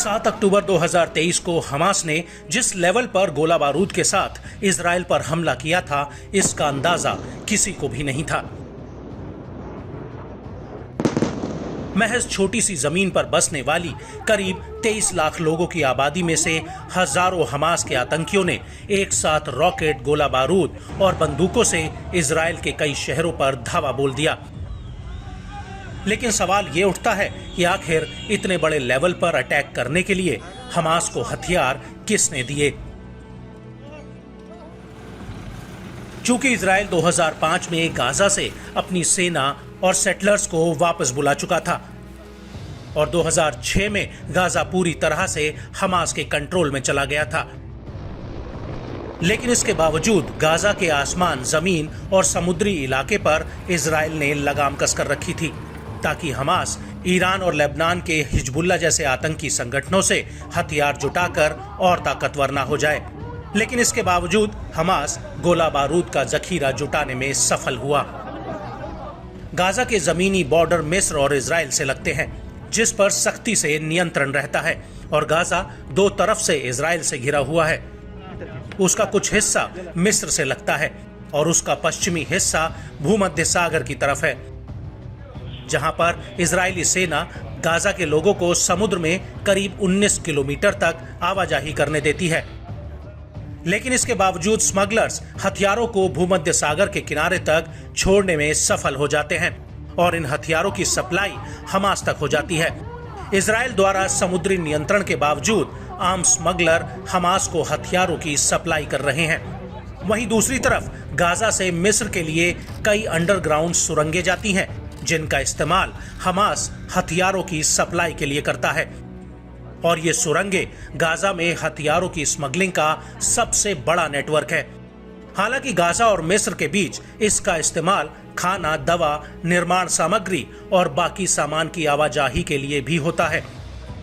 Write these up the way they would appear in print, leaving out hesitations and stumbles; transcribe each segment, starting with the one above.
7 अक्टूबर 2023 को हमास ने जिस लेवल पर गोला बारूद के साथ इजराइल पर हमला किया था, इसका अंदाजा किसी को भी नहीं था। महज छोटी सी जमीन पर बसने वाली करीब 23 लाख लोगों की आबादी में से हजारों हमास के आतंकियों ने एक साथ रॉकेट, गोला बारूद और बंदूकों से इजराइल के कई शहरों पर धावा बोल दिया। लेकिन सवाल ये उठता है कि आखिर इतने बड़े लेवल पर अटैक करने के लिए हमास को हथियार किसने दिए? चूंकि इजराइल 2005 में गाजा से अपनी सेना और सेटलर्स को वापस बुला चुका था और 2006 में गाजा पूरी तरह से हमास के कंट्रोल में चला गया था, लेकिन इसके बावजूद गाजा के आसमान, जमीन और समुद्री इलाके पर इजराइल ने लगाम कसकर रखी थी ताकि हमास ईरान और लेबनान के हिजबुल्लाह जैसे आतंकी संगठनों से हथियार जुटाकर और ताकतवर ना हो जाए। लेकिन इसके बावजूद हमास गोला बारूद का जखीरा जुटाने में सफल हुआ। गाजा के जमीनी बॉर्डर मिस्र और इजराइल से लगते हैं, जिस पर सख्ती से नियंत्रण रहता है, और गाजा दो तरफ से इजराइल से घिरा हुआ है। उसका कुछ हिस्सा मिस्र से लगता है और उसका पश्चिमी हिस्सा भूमध्य सागर की तरफ है, जहां पर इजरायली सेना गाजा के लोगों को समुद्र में करीब 19 किलोमीटर तक आवाजाही करने देती है। लेकिन इसके बावजूद स्मगलर्स हथियारों को भूमध्य सागर के किनारे तक छोड़ने में सफल हो जाते हैं और इन हथियारों की सप्लाई हमास तक हो जाती है। इजराइल द्वारा समुद्री नियंत्रण के बावजूद आम स्मगलर हमास को हथियारों की सप्लाई कर रहे हैं। वहीं दूसरी तरफ गाजा से मिस्र के लिए कई अंडरग्राउंड सुरंगें जाती हैं, जिनका इस्तेमाल हमास हथियारों की सप्लाई के लिए करता है, और ये सुरंगें गाजा में हथियारों की स्मगलिंग का सबसे बड़ा नेटवर्क है। हालांकि गाजा और मिस्र के बीच इसका इस्तेमाल खाना, दवा, निर्माण सामग्री और बाकी सामान की आवाजाही के लिए भी होता है,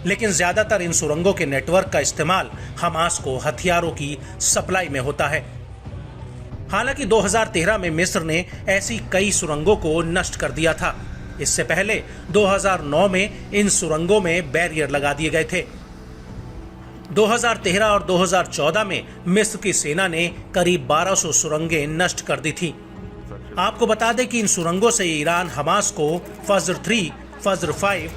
लेकिन ज्यादातर इन सुरंगों के नेटवर्क का इस्तेमाल हमास को हथियारों की सप्लाई में होता है। हालांकि 2013 में मिस्र ने ऐसी कई सुरंगों को नष्ट कर दिया था। इससे पहले 2009 में इन सुरंगों में बैरियर लगा दिए गए थे। 2013 और 2014 में मिस्र की सेना ने करीब 1200 सुरंगें नष्ट कर दी थी। आपको बता दें कि इन सुरंगों से ईरान हमास को फज्र 3, फज्र 5,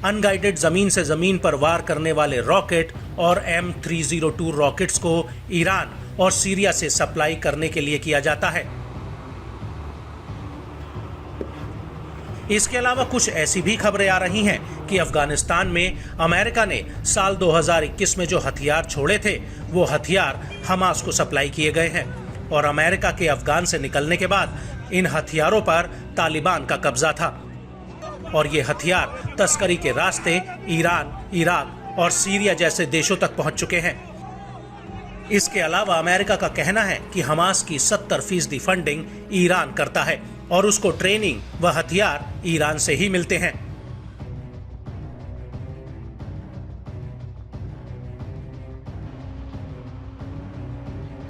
अनगाइडेड जमीन से जमीन पर वार करने वाले रॉकेट और M302 रॉकेट्स को ईरान और सीरिया से सप्लाई करने के लिए किया जाता है। इसके अलावा कुछ ऐसी भी खबरें आ रही हैं कि अफगानिस्तान में अमेरिका ने साल 2021 में जो हथियार छोड़े थे, वो हथियार हमास को सप्लाई किए गए हैं, और अमेरिका के अफगान से निकलने के बाद इन हथियारों पर तालिबान का कब्जा था, और ये हथियार तस्करी के रास्ते ईरान, इराक और सीरिया जैसे देशों तक पहुंच चुके हैं। इसके अलावा अमेरिका का कहना है कि हमास की 70% फंडिंग ईरान करता है और उसको ट्रेनिंग व हथियार ईरान से ही मिलते हैं।